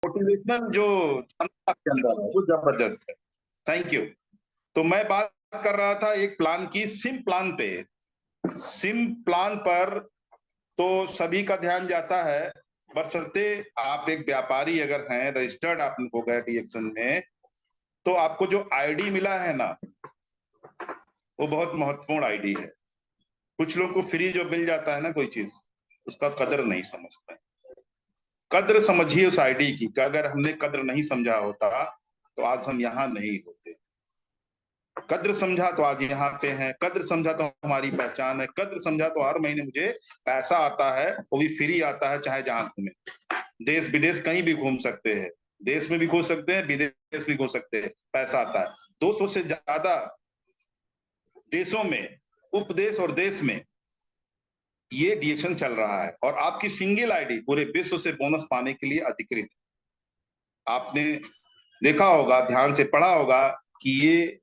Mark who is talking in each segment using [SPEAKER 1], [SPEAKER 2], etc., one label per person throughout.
[SPEAKER 1] Motivational जो क्षमता आपके अंदर है वो जबरदस्त है। Thank you. तो मैं बात कर रहा था एक प्लान की, सिम प्लान पे। सिम प्लान पर तो सभी का ध्यान जाता है, बशर्ते आप एक व्यापारी अगर हैं, रजिस्टर्ड आप हो गए डीएक्शन में, तो आपको जो आईडी मिला है ना, वो बहुत महत्वपूर्ण आईडी है। कुछ लोग को फ्री जो मिल जाता है ना कोई चीज, उसका कदर नहीं समझते। कद्र समझिए उस आईडी की, कि अगर हमने कद्र नहीं समझा होता तो आज हम यहाँ नहीं होते। कद्र समझा तो आज यहाँ पे हैं, कद्र समझा तो हमारी पहचान है, कद्र समझा तो हर महीने मुझे पैसा आता है, वो भी फ्री आता है, चाहे जहां घूमे। देश विदेश कहीं भी घूम सकते हैं, देश में भी घूम सकते हैं, विदेश भी घूम सकते हैं, पैसा आता है। 200 से ज्यादा देशों में, उपदेश और देश में ये डीएक्शन चल रहा है, और आपकी सिंगल आईडी पूरे विश्व से बोनस पाने के लिए अधिकृत है। आपने देखा होगा, ध्यान से पढ़ा होगा कि ये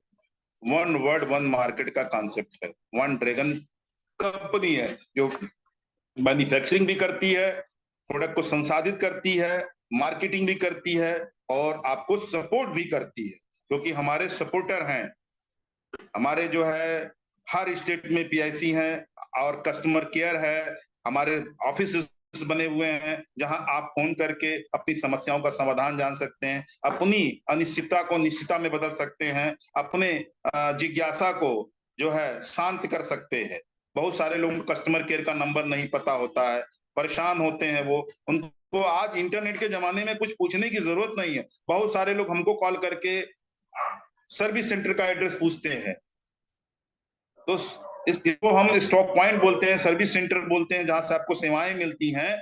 [SPEAKER 1] वन वर्ड वन मार्केट का कॉन्सेप्ट है। वन ड्रैगन कंपनी है जो मैन्युफैक्चरिंग भी करती है, प्रोडक्ट को संसाधित करती है, मार्केटिंग भी करती है, और आपको सपोर्ट भी करती है, क्योंकि हमारे सपोर्टर हैं। हमारे जो है हर स्टेट में पीआईसी हैं, और कस्टमर केयर है, हमारे ऑफिस बने हुए हैं जहां आप फोन करके अपनी समस्याओं का समाधान जान सकते हैं, अपनी अनिश्चितता को निश्चितता में बदल सकते हैं, अपने जिज्ञासा को जो है शांत कर सकते हैं। बहुत सारे लोगों को कस्टमर केयर का नंबर नहीं पता होता है, परेशान होते हैं वो। उनको आज इंटरनेट के जमाने में कुछ पूछने की जरूरत नहीं है। बहुत सारे लोग हमको कॉल करके सर्विस सेंटर का एड्रेस पूछते हैं। तो इसको हम स्टॉक पॉइंट बोलते हैं, सर्विस सेंटर बोलते हैं, जहां से आपको सेवाएं मिलती हैं,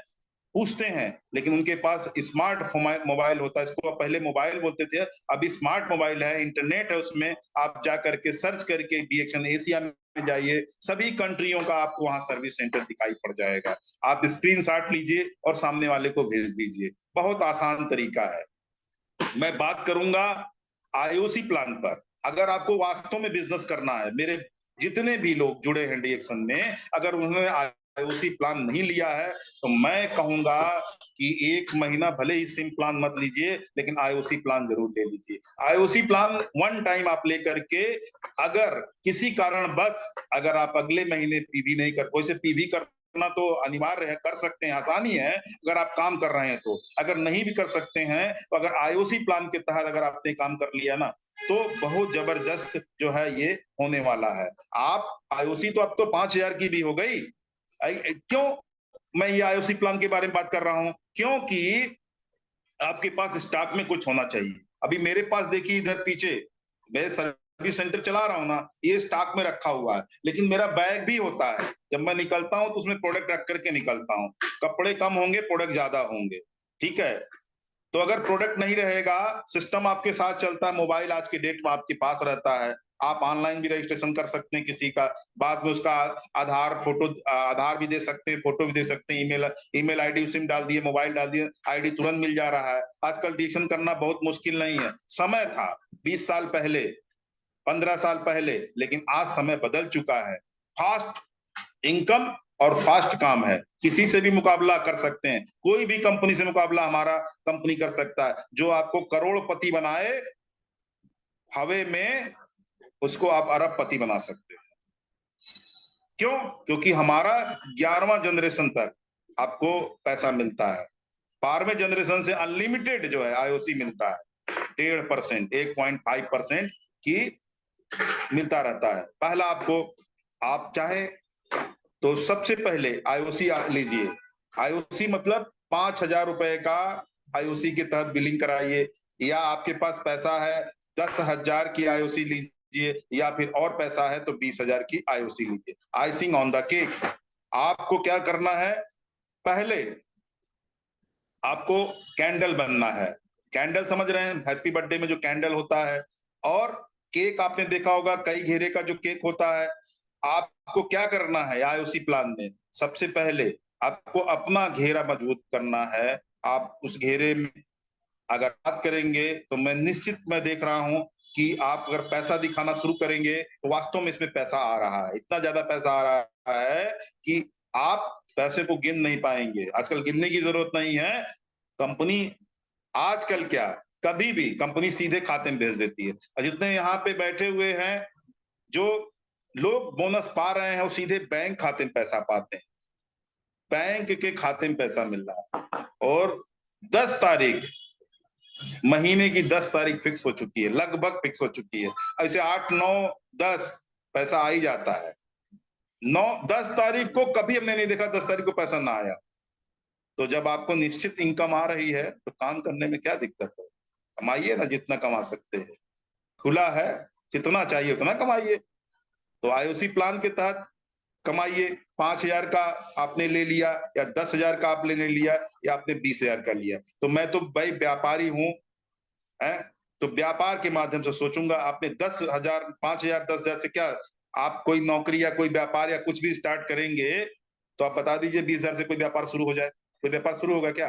[SPEAKER 1] पूछते हैं। लेकिन उनके पास स्मार्ट मोबाइल होता है, इसको पहले मोबाइल बोलते थे, अभी स्मार्ट मोबाइल है, इंटरनेट है, उसमें आप जा करके सर्च करके डीएक्शन एशिया में जाइए, सभी कंट्रियों का आपको वहां सर्विस सेंटर दिखाई पड़ जाएगा। आप स्क्रीनशॉट लीजिए और सामने वाले को भेज दीजिए। बहुत आसान तरीका है। मैं बात करूंगा आईओसी प्लान पर। अगर आपको वास्तव में बिजनेस करना है, मेरे जितने भी लोग जुड़े हैं डीएक्शन में, अगर उन्होंने आईओसी प्लान नहीं लिया है, तो मैं कहूंगा कि 1 महीना भले ही सिम प्लान मत लीजिए, लेकिन आईओसी प्लान जरूर ले लीजिए। आईओसी प्लान वन टाइम आप लेकर के, अगर किसी कारण बस अगर आप अगले महीने पीवी नहीं कर, वैसे पीवी करना तो अनिवार्य है, कर सकते हैं, आसानी है अगर आप काम कर रहे हैं तो। अगर नहीं भी कर सकते हैं तो अगर आईओसी प्लान के तहत अगर आपने काम कर लिया ना, तो बहुत जबरदस्त जो है ये होने वाला है। आप आईओसी तो अब तो 5,000 की भी हो गई। क्यों मैं ये आईओसी प्लान के बारे में बात कर रहा हूं? क्योंकि आपके पास स्टॉक में कुछ होना चाहिए। अभी मेरे पास देखिए इधर पीछे, मैं सर्विस सेंटर चला रहा हूँ ना, ये स्टॉक में रखा हुआ है, लेकिन मेरा बैग भी होता है। जब मैं निकलता हूँ तो उसमें प्रोडक्ट रख करके निकलता हूँ। कपड़े कम होंगे, प्रोडक्ट ज्यादा होंगे, ठीक है। तो अगर प्रोडक्ट नहीं रहेगा, सिस्टम आपके साथ चलता है, मोबाइल आज की डेट में आपके पास रहता है, आप ऑनलाइन भी रजिस्ट्रेशन कर सकते हैं किसी का, बाद में उसका आधार फोटो, आधार भी दे सकते हैं, फोटो भी दे सकते हैं, ईमेल ईमेल आईडी उसी में डाल दिए, मोबाइल डाल दिए, आईडी तुरंत मिल जा रहा है। आजकल डिटेक्शन करना बहुत मुश्किल नहीं है। समय था 20 साल पहले, 15 साल पहले, लेकिन आज समय बदल चुका है। फास्ट इनकम और फास्ट काम है, किसी से भी मुकाबला कर सकते हैं, कोई भी कंपनी से मुकाबला हमारा कंपनी कर सकता है। जो आपको करोड़पति बनाए हवे में, उसको आप अरबपति बना सकते हैं। क्यों? क्योंकि हमारा 11वां जनरेशन तक आपको पैसा मिलता है। 12वें जनरेशन से अनलिमिटेड जो है आईओसी मिलता है, 1.5%, 1.5% की मिलता रहता है। पहला आपको, आप चाहे तो सबसे पहले आईओसी लीजिए। आईओसी मतलब 5,000 रुपए का आईओसी के तहत बिलिंग कराइए, या आपके पास पैसा है 10,000 की आईओसी लीजिए, या फिर और पैसा है तो 20,000 की आईओसी लीजिए। आइसिंग ऑन द केक, आपको क्या करना है? पहले आपको कैंडल बनना है। कैंडल समझ रहे हैं, हैप्पी बर्थडे में जो कैंडल होता है। और केक आपने देखा होगा, कई घेरे का जो केक होता है। आपको क्या करना है आईओसी प्लान में? सबसे पहले आपको अपना घेरा मजबूत करना है। आप उस घेरे में अगर बात करेंगे तो मैं देख रहा हूं कि आप अगर पैसा दिखाना शुरू करेंगे तो वास्तव में इसमें पैसा आ रहा है, इतना ज्यादा पैसा आ रहा है कि आप पैसे को गिन नहीं पाएंगे। आजकल गिनने की जरूरत नहीं है। कंपनी आजकल क्या, कभी भी कंपनी सीधे खाते में भेज देती है। और जितने यहाँ पे बैठे हुए हैं, जो लोग बोनस पा रहे हैं, वो सीधे बैंक खाते में पैसा पाते हैं, बैंक के खाते में पैसा मिल रहा है। और 10 तारीख, महीने की 10 तारीख फिक्स हो चुकी है, लगभग फिक्स हो चुकी है। ऐसे 8, 9, 10 पैसा आ ही जाता है। 10 तारीख को कभी हमने नहीं देखा 10 तारीख को पैसा ना आया। तो जब आपको निश्चित इनकम आ रही है तो काम करने में क्या दिक्कत है? कमाइए ना, जितना कमा सकते हैं, खुला है, जितना चाहिए उतना कमाइए। तो आईओसी प्लान के तहत कमाइए। 5,000 का आपने ले लिया, या 10,000 का आपने ले लिया, या आपने 20,000 का लिया, तो मैं तो भाई व्यापारी हूं, है, तो व्यापार के माध्यम से सोचूंगा। आपने 10,000, 5,000, 10,000 से क्या, आप कोई नौकरी या कोई व्यापार या कुछ भी स्टार्ट करेंगे, तो आप बता दीजिए 20,000 से कोई व्यापार शुरू हो जाए, कोई व्यापार शुरू होगा क्या?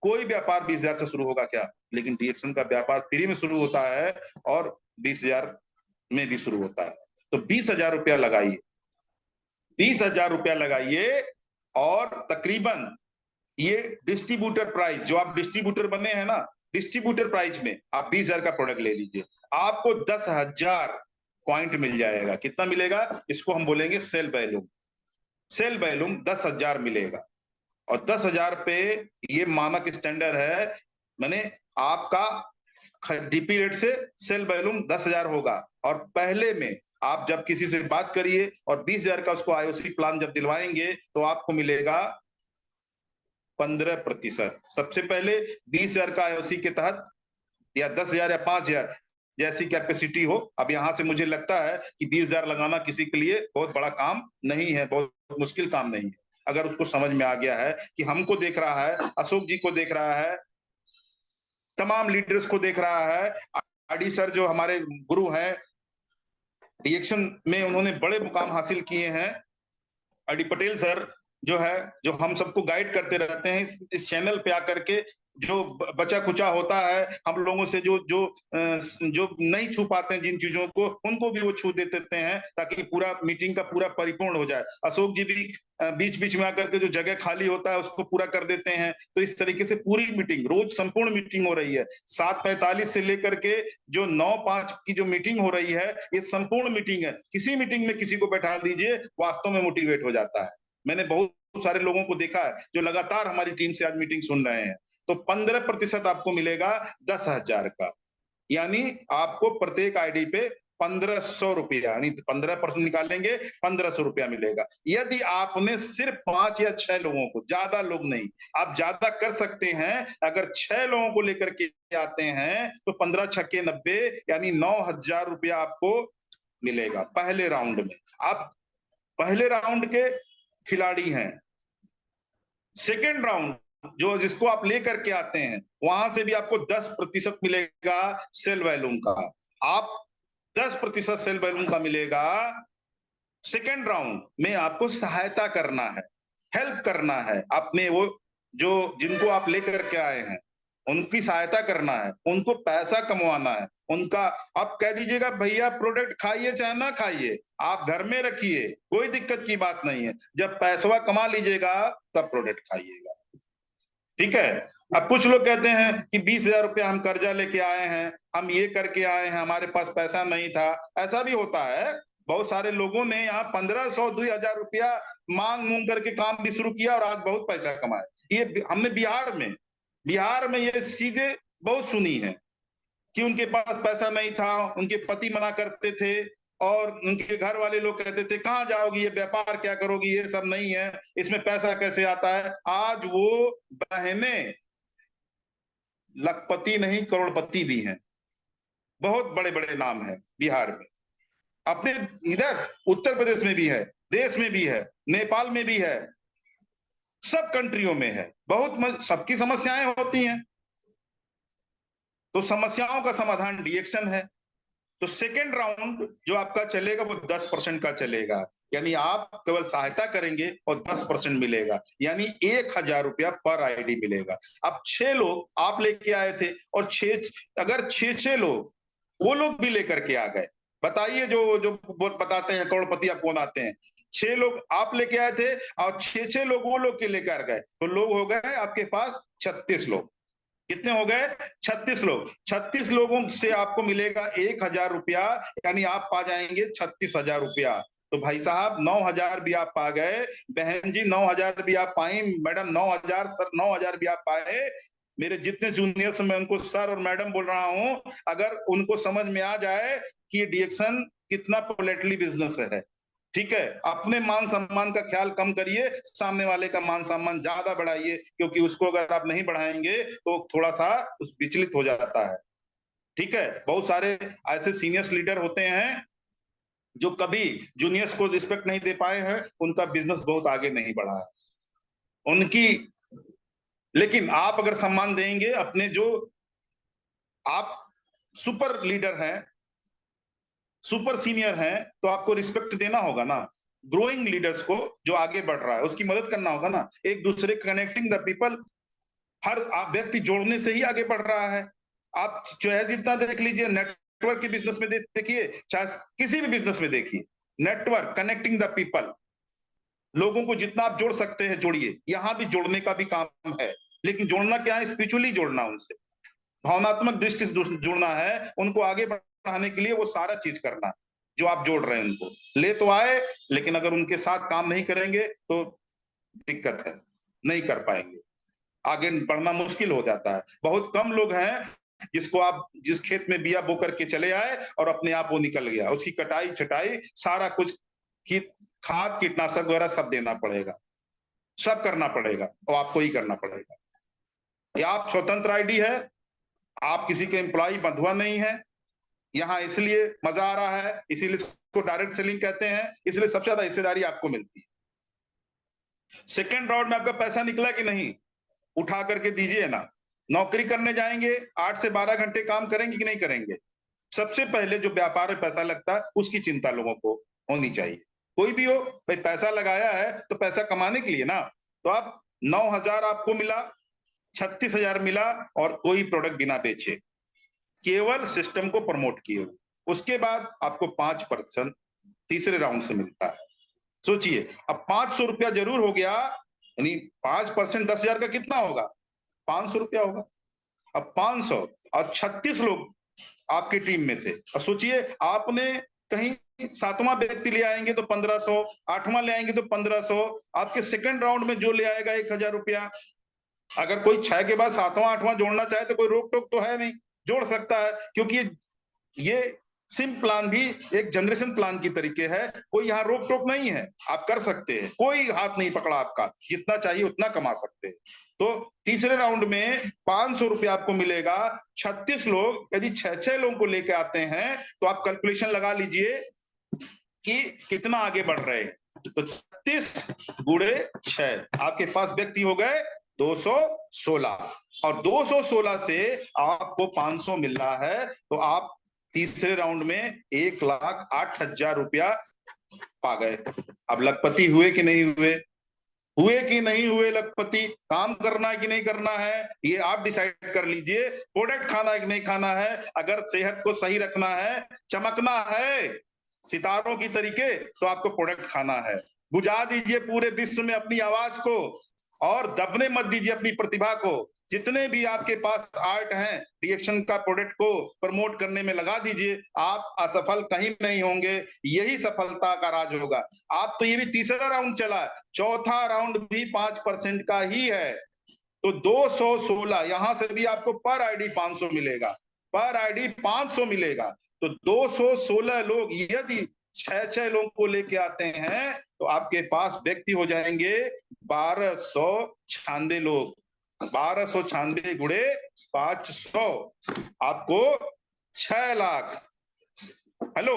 [SPEAKER 1] कोई व्यापार 20,000 से शुरू होगा क्या? लेकिन डीएक्शन का व्यापार फ्री में शुरू होता है और 20,000 में भी शुरू होता है। तो 20,000 रुपया लगाइए, 20,000 रुपया लगाइए, और तकरीबन ये डिस्ट्रीब्यूटर प्राइस, जो आप डिस्ट्रीब्यूटर बने हैं ना, डिस्ट्रीब्यूटर प्राइस में आप 20,000 का प्रोडक्ट ले लीजिए, आपको 10,000 पॉइंट मिल जाएगा। कितना मिलेगा? इसको हम बोलेंगे सेल वैल्यूम। सेल वैल्यूम 10,000 मिलेगा। और 10,000 पे ये मानक स्टैंडर्ड है, मैंने आपका डीपी रेट से सेल वैल्यूम 10,000 होगा। और पहले में आप जब किसी से बात करिए और 20,000 का उसको आईओसी प्लान जब दिलवाएंगे, तो आपको मिलेगा 15%। सबसे पहले 20,000 का आईओसी के तहत, या 10,000 या 5,000 जैसी कैपेसिटी हो। अब यहां से मुझे लगता है कि 20,000 लगाना किसी के लिए बहुत बड़ा काम नहीं है, बहुत मुश्किल काम नहीं है। अगर उसको समझ में आ गया है कि हमको देख रहा है, अशोक जी को देख रहा है, तमाम लीडर्स को देख रहा है, आरडी सर जो हमारे गुरु हैं, रिएक्शन में उन्होंने बड़े मुकाम हासिल किए हैं, आरडी पटेल सर जो है, जो हम सबको गाइड करते रहते हैं इस चैनल पे आकर के, जो बचा कुचा होता है हम लोगों से, जो जो जो नहीं छू पाते हैं जिन चीजों को, उनको भी वो छू दे देते हैं, ताकि पूरा मीटिंग का पूरा परिपूर्ण हो जाए। अशोक जी भी बीच बीच में आकर के जो जगह खाली होता है उसको पूरा कर देते हैं। तो इस तरीके से पूरी मीटिंग, रोज संपूर्ण मीटिंग हो रही है। 7:45 से लेकर के जो 9:05 की जो मीटिंग हो रही है, ये संपूर्ण मीटिंग है। किसी मीटिंग में किसी को बैठा दीजिए, वास्तव में मोटिवेट हो जाता है। मैंने बहुत सारे लोगों को देखा है जो लगातार हमारी टीम से आज मीटिंग सुन रहे हैं। तो 15% आपको मिलेगा 10,000 का, यानी आपको प्रत्येक आईडी पे 1,500 रुपया, यानी 15% निकालेंगे, 1,500 रुपया मिलेगा। यदि आपने सिर्फ 5 या 6 लोगों को, ज्यादा लोग नहीं, आप ज्यादा कर सकते हैं, अगर 6 लोगों को लेकर के आते हैं तो 15 छक्के 90, यानी 9,000 रुपया आपको मिलेगा पहले राउंड में। आप पहले राउंड के खिलाड़ी हैं। सेकेंड राउंड जो जिसको आप लेकर के आते हैं, वहां से भी आपको 10% मिलेगा सेल वैल्यूम का। आप 10% सेल वैल्यूम का मिलेगा। सेकेंड राउंड में आपको सहायता करना है, हेल्प करना है, अपने वो जो जिनको आप लेकर के आए हैं उनकी सहायता करना है, उनको पैसा कमवाना है उनका। आप कह दीजिएगा भैया प्रोडक्ट खाइए चाहे ना खाइए, आप घर में रखिए, कोई दिक्कत की बात नहीं है। जब पैसा कमा लीजिएगा तब प्रोडक्ट खाइएगा, ठीक है। अब कुछ लोग कहते हैं कि 20,000 रुपया हम कर्जा लेके आए हैं, हम ये करके आए हैं, हमारे पास पैसा नहीं था। ऐसा भी होता है, बहुत सारे लोगों ने यहाँ 1,500 2,000 रुपया मांग मूंग करके काम भी शुरू किया और आज बहुत पैसा कमाए। ये हमने बिहार में ये सीधे बहुत सुनी है कि उनके पास पैसा नहीं था, उनके पति मना करते थे, और उनके घर वाले लोग कहते थे कहां जाओगी, ये व्यापार क्या करोगी, ये सब नहीं है, इसमें पैसा कैसे आता है। आज वो बहनें लखपति नहीं करोड़पति भी हैं, बहुत बड़े बड़े नाम है बिहार में, अपने इधर उत्तर प्रदेश में भी है, देश में भी है, नेपाल में भी है, सब कंट्रियों में है। बहुत सबकी समस्याएं होती हैं, तो समस्याओं का समाधान डीएक्शन है। तो सेकेंड राउंड जो आपका चलेगा वो 10% का चलेगा, यानी आप केवल सहायता करेंगे और 10% मिलेगा, यानी 1,000 रुपया पर आईडी मिलेगा। अब 6 लोग आप लेके आए थे, और अगर 6 लोग वो लोग भी लेकर के आ गए, बताइए जो जो बताते हैं करोड़पति आप कौन आते हैं। 6 लोग आप लेके आए थे और 6 लोग वो लोग के लेकर गए, तो लोग हो गए आपके पास 36 लोग। कितने हो गए? 36 लोग। 36 लोगों से आपको मिलेगा 1,000 रुपया, यानी आप पा जाएंगे 36,000 रुपया। तो भाई साहब 9,000 भी आप पा गए, बहन जी 9,000 भी आप पाई, मैडम 9,000, सर 9,000 भी आप पाए। मेरे जितने जूनियर्स मैं उनको सर और मैडम बोल रहा हूं, अगर उनको समझ में आ जाए कि ये डीएक्शन कितना पोलेटली बिजनेस है, ठीक है, अपने मान सम्मान का ख्याल कम करिए, सामने वाले का मान सम्मान ज्यादा बढ़ाइए, क्योंकि उसको अगर आप नहीं बढ़ाएंगे तो थोड़ा सा उस विचलित हो जाता है। ठीक है, बहुत सारे ऐसे सीनियर्स लीडर होते हैं जो कभी जूनियर्स को रिस्पेक्ट नहीं दे पाए हैं, उनका बिजनेस बहुत आगे नहीं बढ़ा है उनकी। लेकिन आप अगर सम्मान देंगे अपने, जो आप सुपर लीडर हैं, सुपर सीनियर हैं, तो आपको रिस्पेक्ट देना होगा ना। ग्रोइंग लीडर्स को, जो आगे बढ़ रहा है, उसकी मदद करना होगा ना। एक दूसरे कनेक्टिंग द पीपल, हर व्यक्ति जोड़ने से ही आगे बढ़ रहा है। आप चाहे जितना देख लीजिए, नेटवर्क के बिजनेस में देखिए, चाहे किसी भी बिजनेस में देखिए, नेटवर्क, कनेक्टिंग द पीपल, लोगों को जितना आप जोड़ सकते हैं जोड़िए। यहां भी जोड़ने का भी काम है, लेकिन जोड़ना क्या है? स्पिरिचुअली जोड़ना, उनसे भावनात्मक दृष्टि से जुड़ना है, उनको आगे बढ़ाने के लिए वो सारा चीज करना, जो आप जोड़ रहे हैं उनको ले तो आए, लेकिन अगर उनके साथ काम नहीं करेंगे तो दिक्कत है, नहीं कर पाएंगे, आगे बढ़ना मुश्किल हो जाता है। बहुत कम लोग हैं जिसको आप जिस खेत में बिया बो करके चले आए और अपने आप वो निकल गया, उसकी कटाई छटाई सारा कुछ, खाद कीटनाशक वगैरह सब देना पड़ेगा, सब करना पड़ेगा, और आपको ही करना पड़ेगा। या आप स्वतंत्र आईडी है, आप किसी के एम्प्लॉय बंधुआ नहीं है, यहाँ इसलिए मजा आ रहा है, इसीलिए इसको डायरेक्ट सेलिंग कहते हैं, इसलिए सबसे ज्यादा हिस्सेदारी आपको मिलती है। सेकेंड राउंड में आपका पैसा निकला कि नहीं, उठा करके दीजिए ना। नौकरी करने जाएंगे, 8 से 12 घंटे काम करेंगे कि नहीं करेंगे? सबसे पहले जो व्यापार में पैसा लगता है उसकी चिंता लोगों को होनी चाहिए। कोई भी हो भाई, पैसा लगाया है तो पैसा कमाने के लिए ना। तो आप 9,000 आपको मिला, 36,000 मिला, और कोई प्रोडक्ट बिना बेचे, केवल सिस्टम को प्रमोट किए। उसके बाद आपको 5% तीसरे राउंड से मिलता है। सोचिए, अब 500 रुपया जरूर हो गया, यानी 5%, 10,000 का कितना होगा? 500 रुपया होगा। अब 500 और 36 लोग आपकी टीम में थे, और सोचिए आपने कहीं सातवां व्यक्ति ले आएंगे तो 1,500, आठवां ले आएंगे तो 1,500, आपके सेकंड राउंड में जो ले आएगा 1,000 रुपया। अगर कोई 6 के बाद सातवां आठवां जोड़ना चाहे तो कोई रोक टोक तो है नहीं, जोड़ सकता है, क्योंकि ये सिम प्लान भी एक जनरेशन प्लान की तरीके है, कोई यहाँ रोक टोक नहीं है, आप कर सकते हैं, कोई हाथ नहीं पकड़ा आपका, जितना चाहिए उतना कमा सकते हैं। तो तीसरे राउंड में 500 रुपया आपको मिलेगा। 36 लोग यदि 6-6 लोगों को लेके आते हैं तो आप कैलकुलेशन लगा लीजिए कि कितना आगे बढ़ रहे हैं। तो 36 गुणे 6, आपके पास व्यक्ति हो गए 216, और 216 से आपको 500 मिल रहा है, तो आप तीसरे राउंड में 1,08,000 रुपया पा गए। अब लखपति हुए कि नहीं हुए? हुए कि नहीं हुए लखपति? काम करना है कि नहीं करना है, ये आप डिसाइड कर लीजिए। प्रोडक्ट खाना है कि नहीं खाना है, अगर सेहत को सही रखना है, चमकना है सितारों की तरीके, तो आपको प्रोडक्ट खाना है। बुझा दीजिए पूरे विश्व में अपनी आवाज को, और दबने मत दीजिए अपनी प्रतिभा को। जितने भी आपके पास आर्ट हैं, रिएक्शन का प्रोडक्ट को प्रमोट करने में लगा दीजिए, आप असफल कहीं नहीं होंगे, यही सफलता का राज होगा। आप तो ये भी तीसरा राउंड चला, चौथा राउंड भी 5% का ही है, तो 216, यहां से भी आपको पर आईडी 500 मिलेगा, पर आईडी 500 मिलेगा। तो 216 लोग यदि 6-6 लोगों को लेके आते हैं तो आपके पास व्यक्ति हो जाएंगे 1,296 लोग। 1,296 गुणे 500, आपको 6 लाख, हेलो,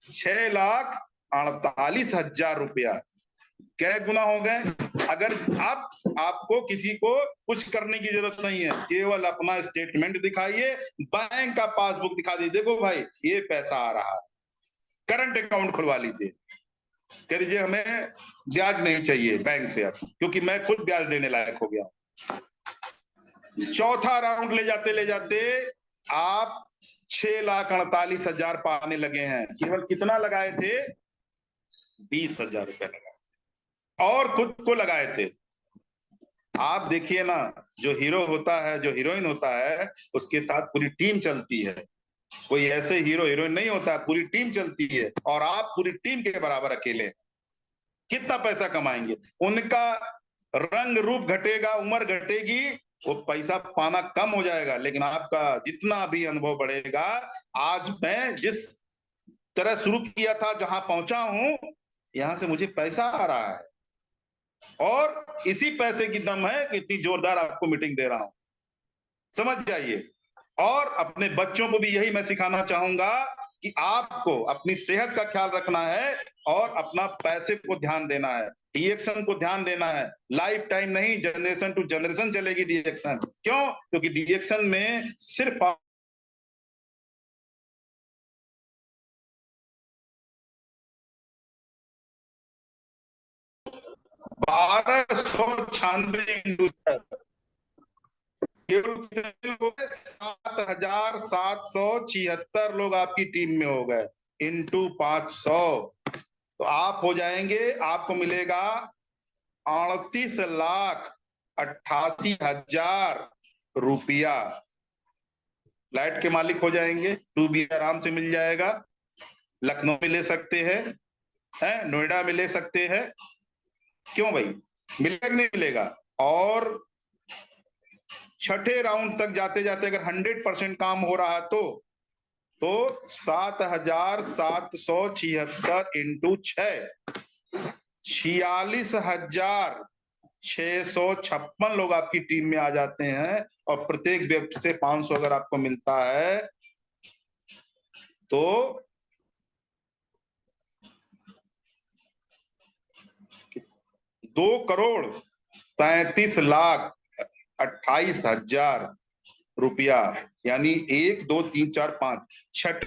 [SPEAKER 1] 6,48,000 रुपया। क्या गुना हो गए? अगर आपको किसी को कुछ करने की जरूरत नहीं है, केवल अपना स्टेटमेंट दिखाइए, बैंक का पासबुक दिखा दीजिए, देखो भाई ये पैसा आ रहा है, करंट अकाउंट खुलवा लीजिए, कह दीजिए हमें ब्याज नहीं चाहिए बैंक से अब, क्योंकि मैं खुद ब्याज देने लायक हो गया। चौथा राउंड ले जाते आप 6,48,000 पाने लगे हैं। केवल कितना लगाए थे? 20,000 रुपए लगाए, और खुद को लगाए थे। आप देखिए ना, जो हीरो होता है, जो हीरोइन होता है, उसके साथ पूरी टीम चलती है। कोई ऐसे हीरो हीरोइन नहीं होता, पूरी टीम चलती है, और आप पूरी टीम के बराबर अकेले। कितना पैसा कमाएंगे? उनका रंग रूप घटेगा, उम्र घटेगी, वो पैसा पाना कम हो जाएगा, लेकिन आपका जितना भी अनुभव बढ़ेगा। आज मैं जिस तरह शुरू किया था, जहां पहुंचा हूं, यहां से मुझे पैसा आ रहा है, और इसी पैसे की दम है कि इतनी जोरदार आपको मीटिंग दे रहा हूं। समझ जाइए। और अपने बच्चों को भी यही मैं सिखाना चाहूंगा कि आपको अपनी सेहत का ख्याल रखना है, और अपना पैसे को ध्यान देना है, डीएक्शन को ध्यान देना है। लाइफ टाइम नहीं, जनरेशन टू जनरेशन चलेगी डीएक्शन। क्यों? क्योंकि डीएक्शन में सिर्फ 1296 इंडस्ट्री, केवल कितने लोग हैं? 7,776 लोग आपकी टीम में हो गए, इंटू 500, तो आप हो जाएंगे, आपको मिलेगा 38,88,000 रुपया। फ्लैट के मालिक हो जाएंगे, 2 बी आराम से मिल जाएगा, लखनऊ में ले सकते हैं, नोएडा में ले सकते हैं। क्यों भाई, मिलेगा कि नहीं मिलेगा? और छठे राउंड तक जाते जाते अगर 100% काम हो रहा तो 7,776 इंटू 46,656 लोग आपकी टीम में आ जाते हैं, और प्रत्येक व्यक्ति से 500 अगर आपको मिलता है तो 2,33,28,000 रुपया, यानी 1 2 3 4 5 छठ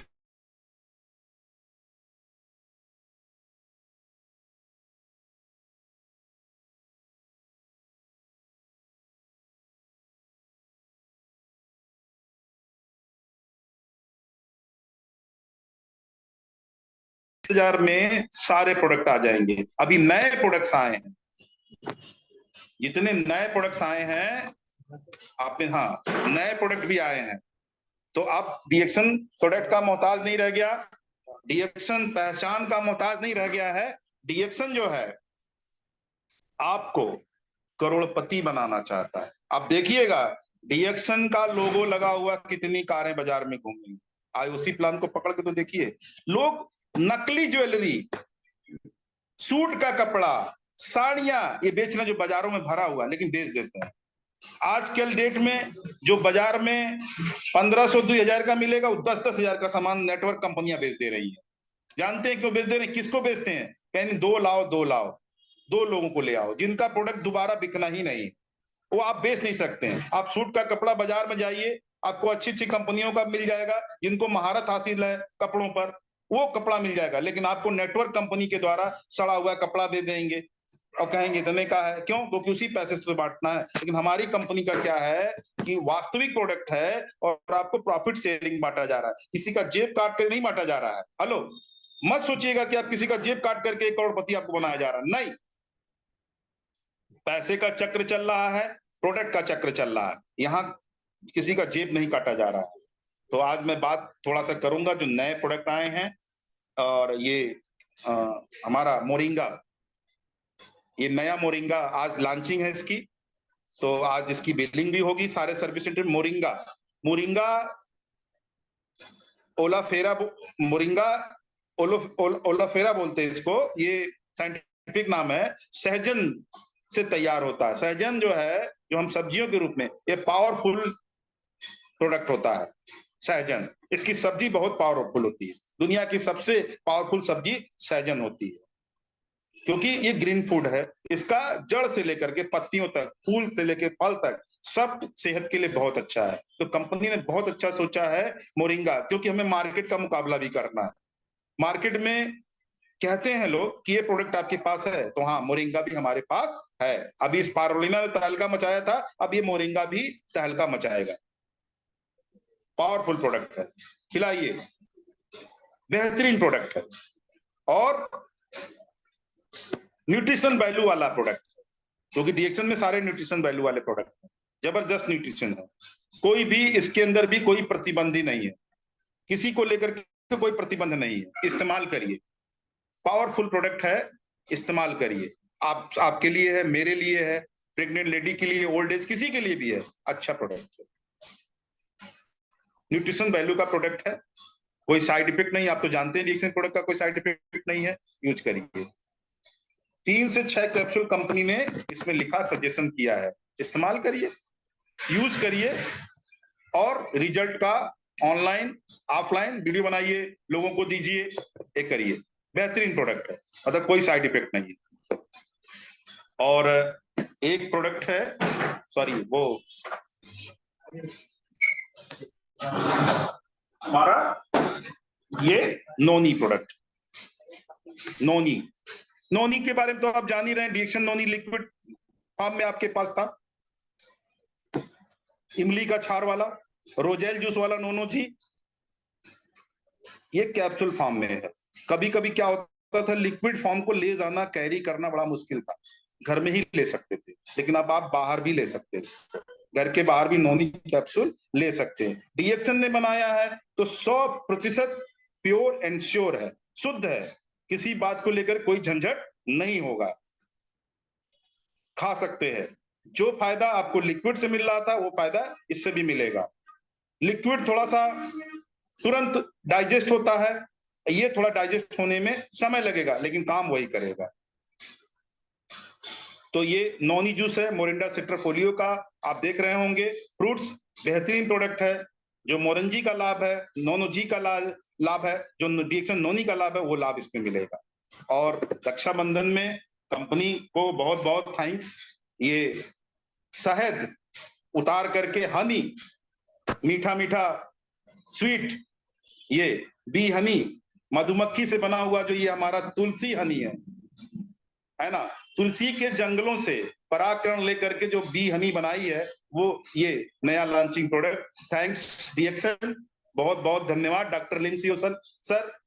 [SPEAKER 1] हजार में सारे प्रोडक्ट आ जाएंगे। अभी नए प्रोडक्ट्स आए हैं, जितने नए प्रोडक्ट्स आए हैं आपने, हाँ, नए प्रोडक्ट भी आए हैं, तो आप डीएक्शन प्रोडक्ट का मोहताज नहीं रह गया, डीएक्शन पहचान का मोहताज नहीं रह गया है। डीएक्शन जो है आपको करोड़पति बनाना चाहता है। आप देखिएगा, डीएक्शन का लोगो लगा हुआ कितनी कारें बाजार में घूमी। आज उसी प्लान को पकड़ के तो देखिए, लोग नकली ज्वेलरी, सूट का कपड़ा, साड़ियां ये बेचना जो बाजारों में भरा हुआ, लेकिन बेच देते हैं। आजकल डेट में जो बाजार में 1,500 2,000 का मिलेगा, वो 10,000 का सामान नेटवर्क कंपनियां बेच दे रही है। जानते हैं क्यों बेच दे रहे हैं? किसको बेचते हैं? कहने 2 लाओ 2 लाओ, 2 लोगों को ले आओ, जिनका प्रोडक्ट दोबारा बिकना ही नहीं, वो आप बेच नहीं सकते हैं। आप सूट का कपड़ा बाजार में जाइए, आपको अच्छी अच्छी कंपनियों का मिल जाएगा, जिनको महारत हासिल है कपड़ों पर, वो कपड़ा मिल जाएगा, लेकिन आपको नेटवर्क कंपनी के द्वारा सड़ा हुआ कपड़ा दे देंगे, और कहेंगे इतने का है। क्यों? क्योंकि उसी पैसे से तो बांटना है। लेकिन हमारी कंपनी का क्या है कि वास्तविक प्रोडक्ट है, और आपको प्रॉफिट शेयरिंग बांटा जा रहा है, किसी का जेब काट कर नहीं बांटा जा रहा है। हेलो, मत सोचिएगा कि आप किसी का जेब काट करके 1 करोड़पति आपको बनाया जा रहा है, नहीं। पैसे का चक्र चल रहा है, प्रोडक्ट का चक्र चल रहा है, यहाँ किसी का जेब नहीं काटा जा रहा है। तो आज मैं बात थोड़ा सा करूंगा जो नए प्रोडक्ट आए हैं, और ये आ, हमारा मोरिंगा, ये नया मोरिंगा आज लॉन्चिंग है इसकी, तो आज इसकी बिलिंग भी होगी सारे service centre. Moringa, moringa oleifera, moringa oleifera बोलते हैं इसको, ये साइंटिफिक नाम है। सहजन से तैयार होता है। सहजन जो है, जो हम सब्जियों के रूप में, ये पावरफुल प्रोडक्ट होता है सहजन। इसकी सब्जी बहुत पावरफुल होती है, दुनिया की सबसे पावरफुल सब्जी सहजन होती है, क्योंकि ये ग्रीन फूड है। इसका जड़ से लेकर के पत्तियों तक, फूल से लेकर फल तक, सब सेहत के लिए बहुत अच्छा है। तो कंपनी ने बहुत अच्छा सोचा है मोरिंगा, क्योंकि हमें मार्केट का मुकाबला भी करना है। मार्केट में कहते हैं लोग कि ये प्रोडक्ट आपके पास है, तो हाँ, मोरिंगा भी हमारे पास है। अभी स्पारुलिना ने तहलका मचाया था, अब ये मोरिंगा भी तहलका मचाएगा। पावरफुल प्रोडक्ट है, खिलाइए, बेहतरीन प्रोडक्ट है, और न्यूट्रिशन वैल्यू वाला प्रोडक्ट, क्योंकि डीएक्सन में सारे न्यूट्रिशन वैल्यू वाले प्रोडक्ट हैं, जबरदस्त न्यूट्रिशन है, कोई भी इसके अंदर भी कोई प्रतिबंधी नहीं है, किसी को लेकर के कोई प्रतिबंध नहीं है। इस्तेमाल करिए, पावरफुल प्रोडक्ट है, इस्तेमाल करिए। आपके लिए है, मेरे लिए है, प्रेग्नेंट लेडी के लिए, ओल्ड एज किसी के लिए भी है, अच्छा प्रोडक्ट है, न्यूट्रिशन वैल्यू का प्रोडक्ट है, कोई साइड इफेक्ट नहीं। आप तो जानते हैं डीएक्सन प्रोडक्ट का कोई साइड इफेक्ट नहीं है, यूज करिए। 3 से 6 कैप्सूल कंपनी ने इसमें लिखा, सजेशन किया है, इस्तेमाल करिए, यूज करिए और रिजल्ट का ऑनलाइन ऑफलाइन वीडियो बनाइए, लोगों को दीजिए, ये करिए, बेहतरीन प्रोडक्ट है, मतलब कोई साइड इफेक्ट नहीं है। और एक प्रोडक्ट है, सॉरी वो हमारा ये नोनी प्रोडक्ट, नोनी के बारे में तो आप जान ही रहे हैं, डीएक्सन नोनी लिक्विड फॉर्म में आपके पास था, इमली का छार वाला, रोजेल जूस वाला नोनो जी, ये कैप्सूल फॉर्म में है। कभी कभी क्या होता था, लिक्विड फॉर्म को ले जाना, कैरी करना बड़ा मुश्किल था, घर में ही ले सकते थे, लेकिन अब आप बाहर भी ले सकते थे, घर के बाहर भी नोनी कैप्सूल ले सकते हैं। डीएक्सन ने बनाया है तो 100% प्योर एंड श्योर है, शुद्ध है, किसी बात को लेकर कोई झंझट नहीं होगा, खा सकते हैं। जो फायदा आपको लिक्विड से मिल रहा था वो फायदा इससे भी मिलेगा। लिक्विड थोड़ा सा तुरंत डाइजेस्ट होता है, ये थोड़ा डाइजेस्ट होने में समय लगेगा, लेकिन काम वही करेगा। तो ये नोनी जूस है मोरिंडा सिट्राफोलियो का, आप देख रहे होंगे, फ्रूट्स बेहतरीन प्रोडक्ट है, जो मोरंजी का लाभ है, नोनो जी का लाभ है, जो डीएक्सन नोनी का लाभ है, वो लाभ इसमें मिलेगा। और रक्षाबंधन में कंपनी को बहुत बहुत थैंक्स, ये शहद उतार करके हनी, मीठा मीठा स्वीट, ये बी हनी, मधुमक्खी से बना हुआ जो ये हमारा तुलसी हनी है ना, तुलसी के जंगलों से परागकण लेकर के जो बी हनी बनाई है, वो ये नया लॉन्चिंग प्रोडक्ट। थैंक्स डीएक्सन, बहुत बहुत धन्यवाद डॉक्टर लिंसियो sir,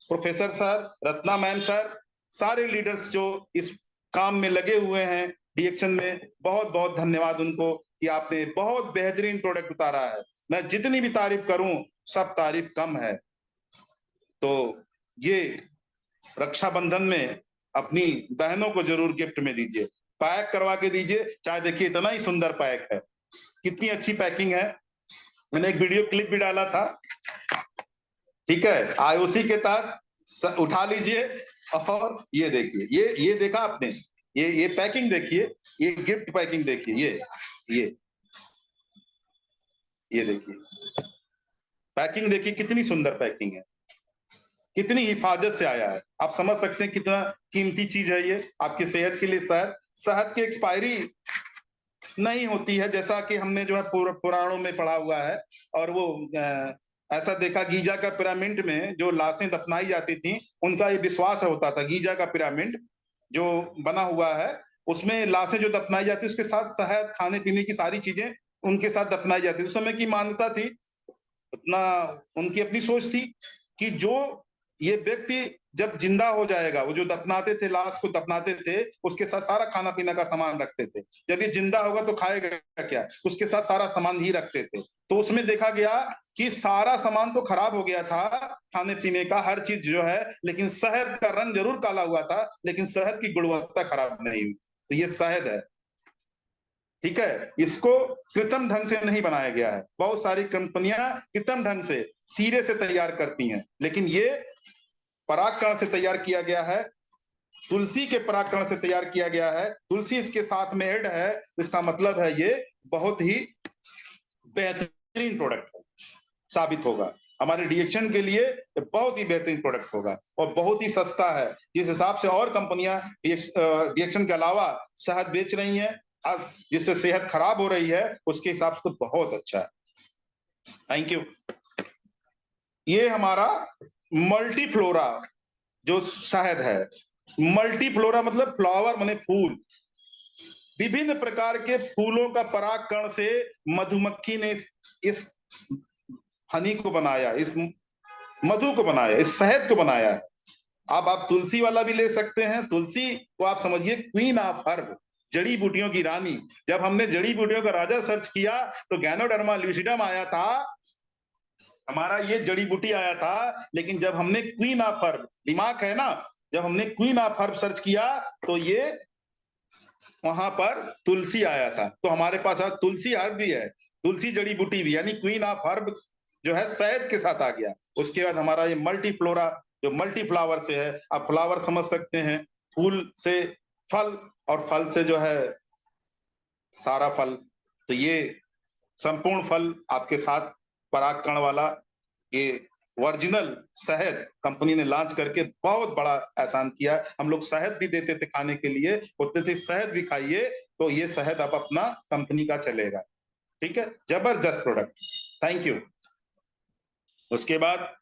[SPEAKER 1] professor sir, Ratna ma'am sir, सारे लीडर्स जो इस काम में लगे हुए हैं डीएक्सन में, बहुत बहुत धन्यवाद उनको कि आपने बहुत बेहतरीन प्रोडक्ट उतारा है। मैं जितनी भी तारीफ करूं सब तारीफ कम है। तो ये रक्षाबंधन में अपनी बहनों को जरूर गिफ्ट में दीजिए, पैक करवा के दीजिए, चाहे देखिए इतना ही सुंदर पैक है, कितनी अच्छी पैकिंग है। मैंने एक वीडियो क्लिप भी डाला था, ठीक है, आईओसी के तहत उठा लीजिए और ये देखिए, ये देखा आपने, ये पैकिंग देखिए, ये गिफ्ट पैकिंग देखिए, ये देखिए पैकिंग, देखिए कितनी सुंदर पैकिंग है, कितनी हिफाजत से आया है। आप समझ सकते हैं कितना कीमती चीज है ये आपकी सेहत के लिए। शहद की एक्सपायरी नहीं होती है, जैसा कि हमने जो है पुराणों में पढ़ा हुआ है। और वो ऐसा देखा, गीजा का पिरामिड में जो लाशें दफनाई जाती थी, उनका ये विश्वास होता था, गीजा का पिरामिड जो बना हुआ है उसमें लाशें जो दफनाई जाती, उसके साथ शहद, खाने पीने की सारी चीजें उनके साथ दफनाई जाती। उस समय की मान्यता थी, उतना उनकी अपनी सोच थी कि जो ये व्यक्ति जब जिंदा हो जाएगा, वो जो दफनाते थे, लाश को दफनाते थे, उसके साथ सारा खाना पीना का सामान रखते थे, जब ये जिंदा होगा तो खाएगा क्या, उसके साथ सारा सामान ही रखते थे। तो उसमें देखा गया कि सारा सामान तो खराब हो गया था, खाने पीने का हर चीज जो है, लेकिन शहद का रंग जरूर काला हुआ था, लेकिन शहद की गुणवत्ता खराब नहीं हुई। तो ये शहद है, ठीक है, इसको कृत्रिम ढंग से नहीं बनाया गया है। बहुत सारी कंपनियां कृत्रिम ढंग से सीरे से तैयार करती हैं, लेकिन ये परागकण से तैयार किया गया है, तुलसी के परागकण से तैयार किया गया है, तुलसी इसके साथ में ऐड है, इसका मतलब है ये बहुत ही बेहतरीन प्रोडक्ट साबित होगा हमारे डीएक्सन के लिए, बहुत ही बेहतरीन प्रोडक्ट होगा और बहुत ही सस्ता है। जिस हिसाब से और कंपनियां डीएक्सन के अलावा शहद बेच रही हैं, जिससे सेहत खराब हो रही है, उसके हिसाब से तो बहुत अच्छा है। Thank you. ये हमारा मल्टीफ्लोरा जो शहद है, मल्टीफ्लोरा मतलब फ्लावर माने फूल, विभिन्न प्रकार के फूलों का परागकण से मधुमक्खी ने इस हनी को बनाया, इस मधु को बनाया, इस शहद को बनाया है। अब आप तुलसी वाला भी ले सकते हैं, तुलसी को आप समझिए क्वीन ऑफ हर्ब, जड़ी बूटियों की रानी। जब हमने जड़ी बूटियों का राजा सर्च किया तो गैनोडर्मा ल्यूसिडम आया था, हमारा ये जड़ी बूटी आया था। लेकिन जब हमने क्वीन ऑफ हर्ब, दिमाग है ना, जब हमने क्वीन ऑफ हर्ब सर्च किया तो ये वहां पर तुलसी आया था। तो हमारे पास आज तुलसी हर्ब भी है, तुलसी जड़ी बूटी भी, यानी क्वीन ऑफ हर्ब जो है शहद के साथ आ गया। उसके बाद हमारा ये मल्टी फ्लोरा जो मल्टी फ्लावर से है, आप फ्लावर समझ सकते हैं, फूल से फल और फल से जो है सारा फल। तो ये संपूर्ण फल आपके साथ परागकण वाला ये ओरिजिनल शहद कंपनी ने लॉन्च करके बहुत बड़ा एहसान किया। हम लोग शहद भी देते थे खाने के लिए, बोलते थे शहद भी खाइए, तो ये शहद अब अपना कंपनी का चलेगा। ठीक है, जबरदस्त प्रोडक्ट, थैंक यू। उसके बाद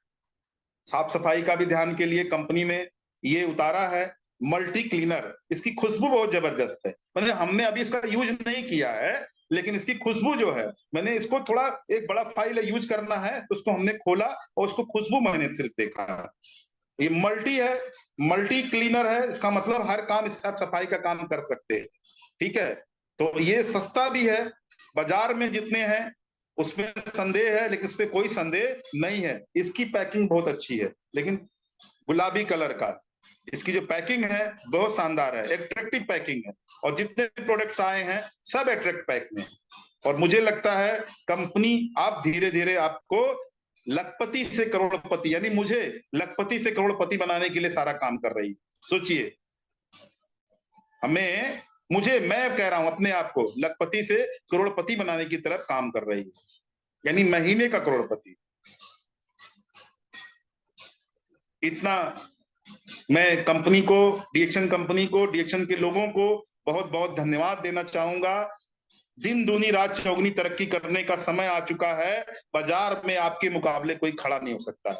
[SPEAKER 1] साफ सफाई का भी ध्यान के लिए कंपनी ने ये उतारा है मल्टी क्लीनर। इसकी खुशबू बहुत जबरदस्त है, मतलब हमने अभी इसका यूज नहीं किया है, लेकिन इसकी खुशबू जो है, मैंने इसको थोड़ा एक बड़ा फाइल यूज करना है तो उसको हमने खोला और उसको खुशबू मैंने सिर्फ देखा। ये मल्टी है, मल्टी क्लीनर है, इसका मतलब हर काम इस साफ सफाई का काम कर सकते हैं। ठीक है, तो ये सस्ता भी है, बाजार में जितने हैं उसमें संदेह है, लेकिन इस पे कोई संदेह नहीं है। इसकी पैकिंग बहुत अच्छी है, लेकिन गुलाबी कलर का इसकी जो पैकिंग है बहुत शानदार है, एट्रैक्टिव पैकिंग है। और जितने प्रोडक्ट्स आए हैं सब एट्रैक्ट पैक में। और मुझे लगता है कंपनी आप धीरे धीरे आपको लखपति से करोड़पति, यानी मुझे लखपति से करोड़पति बनाने के लिए सारा काम कर रही है। सोचिए, हमें मुझे मैं कह रहा हूं अपने आप को लखपति से करोड़पति बनाने की तरफ काम कर रही है, यानी महीने का करोड़पति। इतना मैं कंपनी को, डीएक्शन कंपनी को, डीएक्शन के लोगों को बहुत बहुत धन्यवाद देना चाहूंगा। दिन दूनी रात चौगनी तरक्की करने का समय आ चुका है। बाजार में आपके मुकाबले कोई खड़ा नहीं हो सकता है,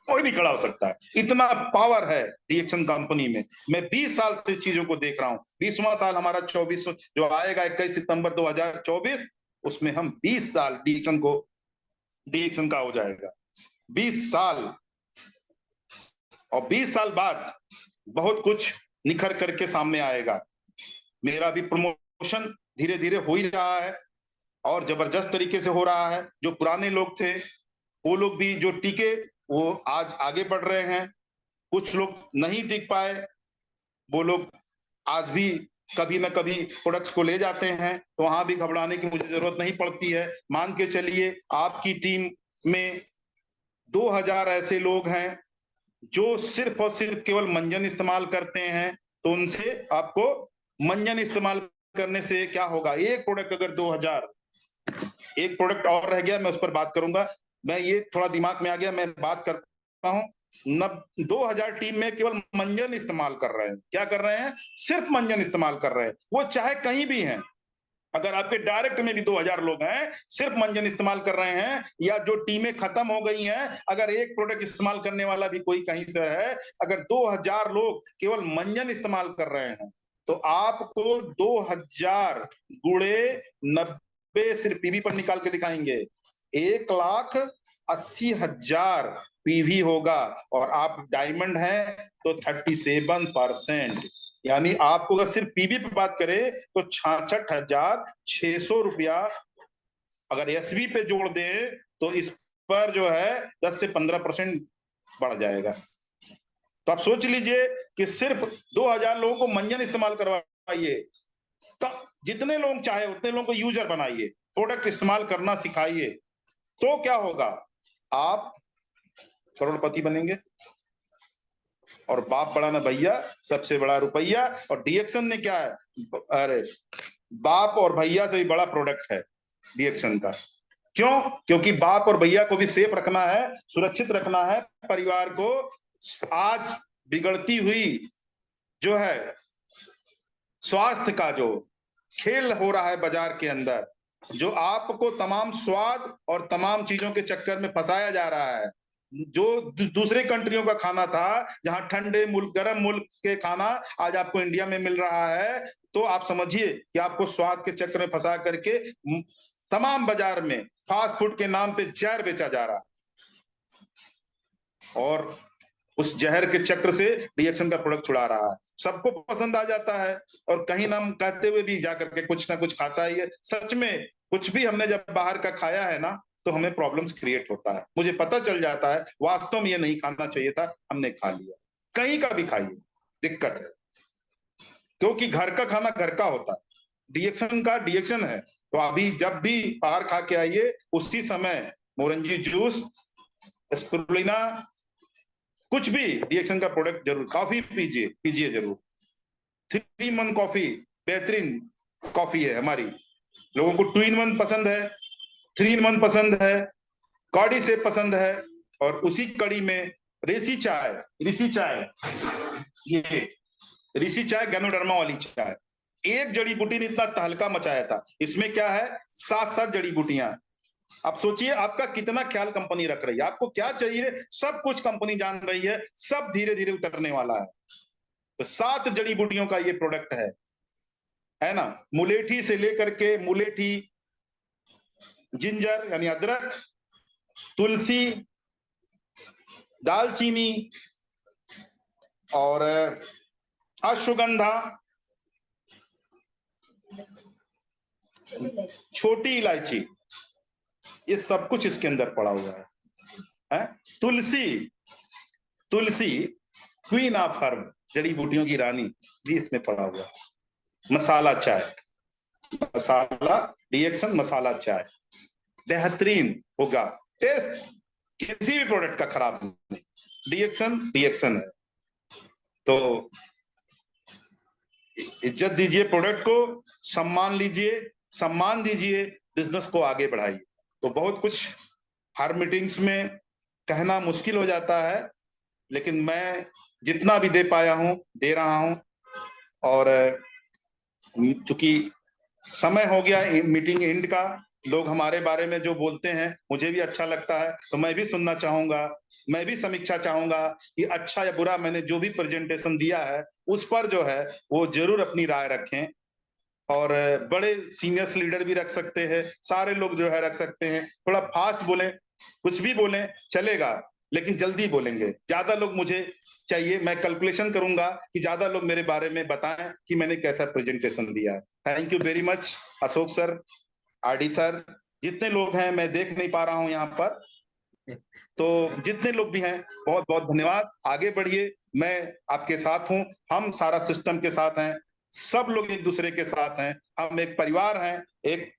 [SPEAKER 1] कोई नहीं खड़ा हो सकता है, इतना पावर है डीएक्शन कंपनी में। मैं 20 साल से चीजों को देख रहा हूं, 20वां साल हमारा 24 जो आएगा 21 सितंबर 2024, उसमें हम 20 साल डीएक्शन का हो जाएगा, 20 साल। और 20 साल बाद बहुत कुछ निखर करके सामने आएगा। मेरा भी प्रमोशन धीरे धीरे हो ही रहा है और जबरदस्त तरीके से हो रहा है। जो पुराने लोग थे वो लोग भी जो टिके वो आज आगे बढ़ रहे हैं, कुछ लोग नहीं टिक पाए, वो लोग आज भी कभी ना कभी प्रोडक्ट्स को ले जाते हैं, तो वहां भी घबराने की मुझे जरूरत नहीं पड़ती है। मान के चलिए आपकी टीम में 2000 ऐसे लोग हैं जो सिर्फ और सिर्फ केवल मंजन इस्तेमाल करते हैं, तो उनसे आपको मंजन इस्तेमाल करने से क्या होगा, एक प्रोडक्ट अगर 2000, एक प्रोडक्ट और रह गया, मैं उस पर बात करूंगा, मैं ये थोड़ा दिमाग में आ गया, मैं बात करता हूं। 2000 टीम में केवल मंजन इस्तेमाल कर रहे हैं, क्या कर रहे हैं, सिर्फ मंजन इस्तेमाल कर रहे हैं, वो चाहे कहीं भी हैं। अगर आपके डायरेक्ट में भी 2000 लोग हैं सिर्फ मंजन इस्तेमाल कर रहे हैं, या जो टीमें खत्म हो गई हैं, अगर एक प्रोडक्ट इस्तेमाल करने वाला भी कोई कहीं से है, अगर 2000 लोग केवल मंजन इस्तेमाल कर रहे हैं, तो आपको 2000 गुणे 90 सिर्फ पीवी पर निकाल के दिखाएंगे, 1,80,000 पीवी होगा। और आप डायमंड हैं तो 37%, यानी आपको अगर सिर्फ पीवी पे बात करें तो 66,600 रुपया अगर एसवी पे जोड़ दे तो इस पर जो है 10 से 15% बढ़ जाएगा। तो आप सोच लीजिए कि सिर्फ 2000 लोगों को मंजन इस्तेमाल करवाइए, तो जितने लोग चाहे उतने लोगों को यूजर बनाइए, प्रोडक्ट इस्तेमाल करना सिखाइए, तो क्या होगा, आप करोड़पति बनेंगे। और बाप बड़ा ना भैया, सबसे बड़ा रुपया। और डीएक्शन ने क्या है, अरे बाप और भैया से भी बड़ा प्रोडक्ट है डीएक्शन का। क्यों? क्योंकि बाप और भैया को भी सेफ रखना है, सुरक्षित रखना है, परिवार को। आज बिगड़ती हुई जो है स्वास्थ्य का जो खेल हो रहा है बाजार के अंदर, जो आपको तमाम स्वाद और तमाम चीजों के चक्कर में फंसाया जा रहा है, जो दूसरे कंट्रियों का खाना था, जहां ठंडे मुल्क, गर्म मुल्क के खाना आज आपको इंडिया में मिल रहा है, तो आप समझिए कि आपको स्वाद के चक्कर में फंसा करके तमाम बाजार में फास्ट फूड के नाम पे जहर बेचा जा रहा है। और उस जहर के चक्र से रिएक्शन का प्रोडक्ट छुड़ा रहा है। सबको पसंद आ जाता है, और कहीं ना कहते हुए भी जाकर के कुछ ना कुछ खाता ही है। सच में कुछ भी हमने जब बाहर का खाया है ना, तो हमें प्रॉब्लम्स क्रिएट होता है। मुझे पता चल जाता है वास्तव में ये नहीं खाना चाहिए था, हमने खा लिया। कहीं का भी खाइए, दिक्कत है, क्योंकि घर का खाना घर का होता है, डिएक्शन का डिएक्शन है। तो अभी जब भी बाहर खा के आइए, उसी समय मोरंजी जूस, स्पिरुलिना, कुछ भी रिएक्शन का प्रोडक्ट जरूर, कॉफी पीजिए पीजिए जरूर। 3 in 1 कॉफी बेहतरीन कॉफी है हमारी। लोगों को 2 in 1 पसंद है, 3 in 1 पसंद है, कौड़ी से पसंद है, और उसी कड़ी में ऋषि चाय, ये ऋषि चाय गैनोडर्मा वाली चाय, एक जड़ी बूटी ने इतना तहलका मचाया था। इसमें क्या है, 7 जड़ी बूटियां। आप सोचिए आपका कितना ख्याल कंपनी रख रही है, आपको क्या चाहिए सब कुछ कंपनी जान रही है, सब धीरे धीरे उतरने वाला है। तो 7 जड़ी बूटियों का ये प्रोडक्ट है ना। मुलेठी से लेकर के मुलेठी, जिंजर यानी अदरक, तुलसी, दालचीनी, और अश्वगंधा, छोटी इलायची, ये सब कुछ इसके अंदर पड़ा हुआ है? तुलसी, तुलसी क्वीन ऑफ हर्ब, जड़ी बूटियों की रानी, भी इसमें पड़ा हुआ है। मसाला चाय, मसाला रिएक्शन मसाला चाय बेहतरीन होगा। टेस्ट किसी भी प्रोडक्ट का खराब नहीं, रिएक्शन रिएक्शन है। तो इज्जत दीजिए प्रोडक्ट को, सम्मान लीजिए, सम्मान दीजिए, बिजनेस को आगे बढ़ाइए। तो बहुत कुछ हर मीटिंग्स में कहना मुश्किल हो जाता है, लेकिन मैं जितना भी दे पाया हूं दे रहा हूं। और चूंकि समय हो गया मीटिंग एंड का, लोग हमारे बारे में जो बोलते हैं मुझे भी अच्छा लगता है, तो मैं भी सुनना चाहूंगा, मैं भी समीक्षा चाहूंगा कि अच्छा या बुरा मैंने जो भी प्रेजेंटेशन दिया है उस पर जो है वो जरूर अपनी राय रखें। और बड़े सीनियर्स लीडर भी रख सकते हैं, सारे लोग जो है रख सकते हैं। थोड़ा फास्ट बोले, कुछ भी बोले चलेगा, लेकिन जल्दी बोलेंगे। ज्यादा लोग मुझे चाहिए, मैं कैलकुलेशन करूंगा कि ज्यादा लोग मेरे बारे में बताएं कि मैंने कैसा प्रेजेंटेशन दिया है। Thank you very much Ashok sir, RD sir, जितने लोग हैं मैं देख नहीं पा रहा हूं यहाँ पर, तो जितने लोग भी हैं बहुत बहुत धन्यवाद। आगे बढ़िए, मैं आपके साथ हूं, हम सारा सिस्टम के साथ हैं, सब लोग एक दूसरे के साथ हैं, हम एक परिवार हैं। एक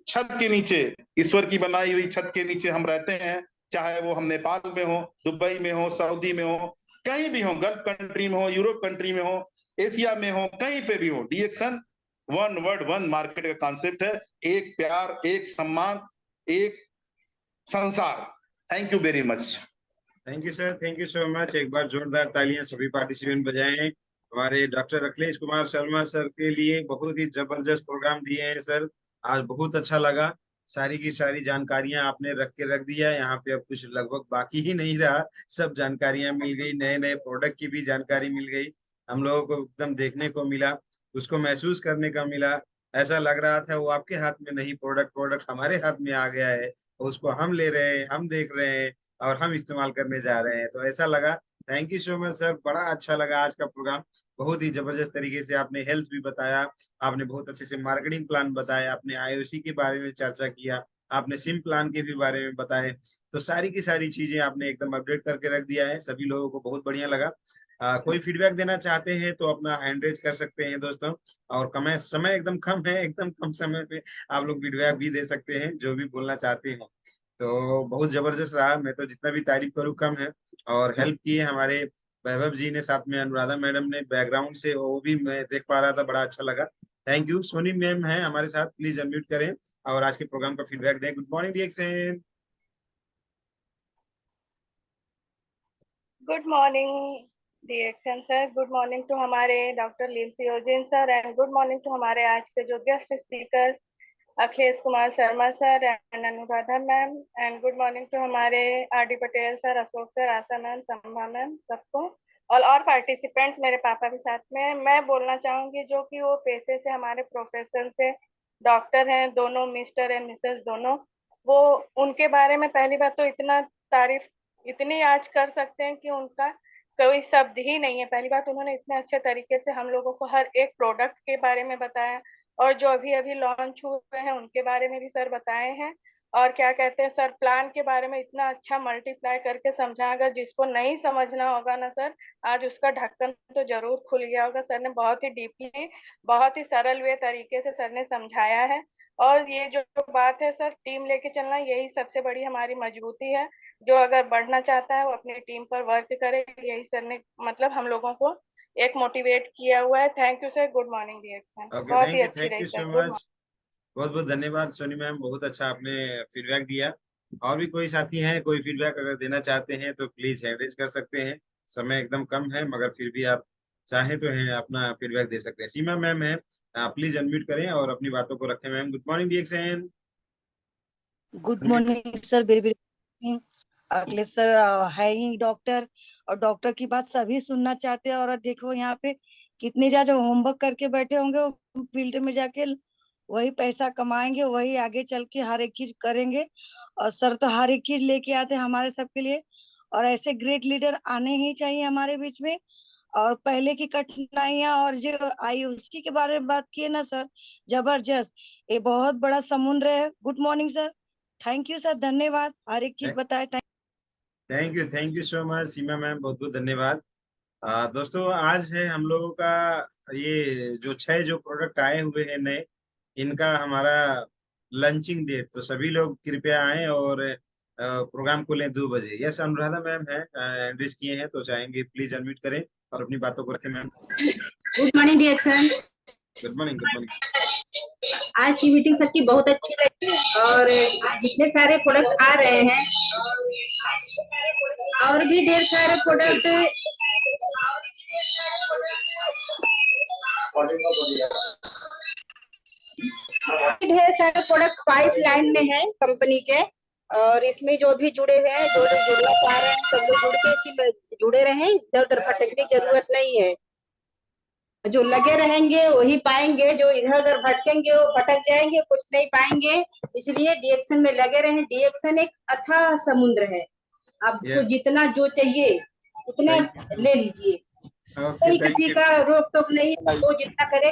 [SPEAKER 1] छत के नीचे, ईश्वर की बनाई हुई छत के नीचे हम रहते हैं, चाहे वो हम नेपाल में हो, दुबई में हो, सऊदी में हो, कहीं भी हो, गल्फ कंट्री में हो, यूरोप कंट्री में हो, एशिया में हो, कहीं पे भी हो, डिएक्शन वन वर्ड वन मार्केट का कॉन्सेप्ट है। एक प्यार, एक सम्मान, एक संसार। Thank you very much.
[SPEAKER 2] Thank you sir, thank you so much. एक बार जोरदार तालियां सभी पार्टिसिपेंट बजाएं हमारे डॉक्टर अखिलेश कुमार शर्मा सर के लिए। बहुत ही जबरदस्त प्रोग्राम दिए हैं सर, आज बहुत अच्छा लगा। सारी की सारी जानकारियां आपने रख के रख दिया, यहाँ पे अब कुछ लगभग बाकी ही नहीं रहा, सब जानकारियां मिल गई, नए नए प्रोडक्ट की भी जानकारी मिल गई, हम लोगों को एकदम देखने को मिला, उसको महसूस करने का मिला। ऐसा लग रहा था वो आपके हाथ में नहीं, प्रोडक्ट प्रोडक्ट हमारे हाथ में आ गया है, उसको हम ले रहे हैं, हम देख रहे हैं और हम इस्तेमाल करने जा रहे हैं, तो ऐसा लगा। Thank you so much sir, बड़ा अच्छा लगा आज का प्रोग्राम। बहुत ही जबरदस्त तरीके से आपने हेल्थ भी बताया, आपने बहुत अच्छे से मार्केटिंग प्लान बताया, आपने आईओसी के बारे में चर्चा किया, आपने सिम प्लान के भी बारे में बताए। तो सारी की सारी चीजें आपने एकदम अपडेट करके रख दिया है, सभी लोगों को बहुत बढ़िया लगा। कोई फीडबैक देना चाहते हैं तो अपना हैंड रेज कर सकते हैं दोस्तों, और कमें समय एकदम कम है, एकदम कम समय पे आप लोग फीडबैक भी दे सकते हैं जो भी बोलना चाहते हैं। तो बहुत जबरदस्त रहा, मैं तो जितना भी तारीफ करूँ कम है। और हेल्प की है हमारे वैभव जी ने, साथ में अनुराधा मैडम ने बैकग्राउंड से, वो भी मैं देख पा रहा था, बड़ा अच्छा लगा। Thank you. सोनी मैम है हमारे साथ, प्लीज अनम्यूट करें और आज के प्रोग्राम का फीडबैक दें। गुड मॉर्निंग रिएक्शन।
[SPEAKER 3] गुड मॉर्निंग डिएक्शन सर, गुड मॉर्निंग टू हमारे डॉक्टर लिंसी ओजिन sir, and good morning to हमारे आज के जो guest speaker Akhilesh Kumar Sharma sir and Anuradha ma'am, and good morning to हमारे R D Patel sir, Ashok sir, Asha ma'am, Sambha ma'am, सबको और पार्टिसिपेंट्स, मेरे पापा भी साथ में हैं। मैं बोलना चाहूंगी जो कि वो पेशे से, हमारे प्रोफेशन से डॉक्टर हैं दोनों, मिस्टर एंड मिसेस दोनों, वो उनके बारे में पहली बात तो इतना तारीफ इतनी आज कर सकते हैं कि उनका कोई शब्द ही नहीं है। पहली बात, उन्होंने इतने अच्छे तरीके से हम लोगों को हर एक प्रोडक्ट के बारे में बताया, और जो अभी अभी लॉन्च हुए हैं उनके बारे में भी सर बताए हैं। और क्या कहते हैं सर, प्लान के बारे में इतना अच्छा मल्टीप्लाई करके समझा। अगर जिसको नहीं समझना होगा ना सर, आज उसका ढक्कन तो जरूर खुल गया होगा। सर ने बहुत ही डीपली, बहुत ही सरल वे तरीके से सर ने समझाया है। और ये जो बात है सर, टीम लेके चलना, यही सबसे बड़ी हमारी मजबूती है। जो अगर बढ़ना चाहता है वो अपनी टीम पर वर्क करे, यही सर ने मतलब हम लोगों को एक मोटिवेट किया हुआ है। Thank you sir, good morning dear.
[SPEAKER 2] Okay,
[SPEAKER 3] बहुत ही अच्छी
[SPEAKER 2] थैंक
[SPEAKER 3] रही
[SPEAKER 2] you
[SPEAKER 3] sir,
[SPEAKER 2] so
[SPEAKER 3] good
[SPEAKER 2] much. बहुत बहुत धन्यवाद सोनी मैम, बहुत अच्छा आपने फीडबैक दिया। और भी कोई साथी हैं, कोई फीडबैक अगर देना चाहते हैं तो प्लीज हैंड रेज कर सकते हैं। समय एकदम कम है, मगर फिर भी आप चाहें तो हैं अपना फीडबैक दे सकते हैं। सीमा मैम है, आप प्लीज अनम्यूट करें और अपनी बातों को रखें। Ma'am good morning DXN.
[SPEAKER 4] Good morning sir, very very. Akhilesh sir है ही डॉक्टर, और डॉक्टर की बात सभी सुनना चाहते हैं। और देखो यहाँ पे कितने ज्यादा होमवर्क करके बैठे होंगे, वो फील्ड में जाके वही पैसा कमाएंगे, वही आगे चल के हर एक चीज करेंगे। और सर तो हर एक चीज लेके आते हैं हमारे सबके लिए, और ऐसे ग्रेट लीडर आने ही चाहिए हमारे बीच में। और पहले की कठिनाइयां और जो आई उसी के बारे में बात किए ना सर, जबरदस्त। ये बहुत बड़ा समुद्र है। Good morning sir, thank you sir, धन्यवाद, हर एक चीज बताए।
[SPEAKER 2] Thank you so much Seema ma'am, बहुत बहुत धन्यवाद। दोस्तों, आज है हम लोगों का ये जो 6 जो प्रोडक्ट आए हुए हैं नए, इनका हमारा लंचिंग डेट। तो सभी लोग कृपया आए और प्रोग्राम को लें 2 बजे। यस, अनुराधा मैम है, एड्रेस किए हैं तो चाहेंगे प्लीज अनम्यूट करें और अपनी बातों को रखें। Ma'am
[SPEAKER 5] good morning dear sir.
[SPEAKER 2] Good morning, good morning.
[SPEAKER 5] आज की मीटिंग सबकी बहुत अच्छी लगी, और जितने सारे प्रोडक्ट आ रहे हैं और भी ढेर सारे प्रोडक्ट पाइपलाइन में है कंपनी के। और इसमें जो भी जुड़े हुए हैं, जो लोग जुड़ना चाह रहे हैं, सब लोग जुड़ के इसी में जुड़े रहें। इधर उधर भटकने की जरूरत नहीं है। जो लगे रहेंगे वही पाएंगे, जो इधर उधर भटकेंगे वो भटक जाएंगे, कुछ नहीं पाएंगे। इसलिए डीएक्शन में लगे रहें। डीएक्शन एक अथाह समुद्र है, आपको जितना जो चाहिए उतना ले लीजिए। कोई किसी का रोक टोक नहीं, वो जितना करे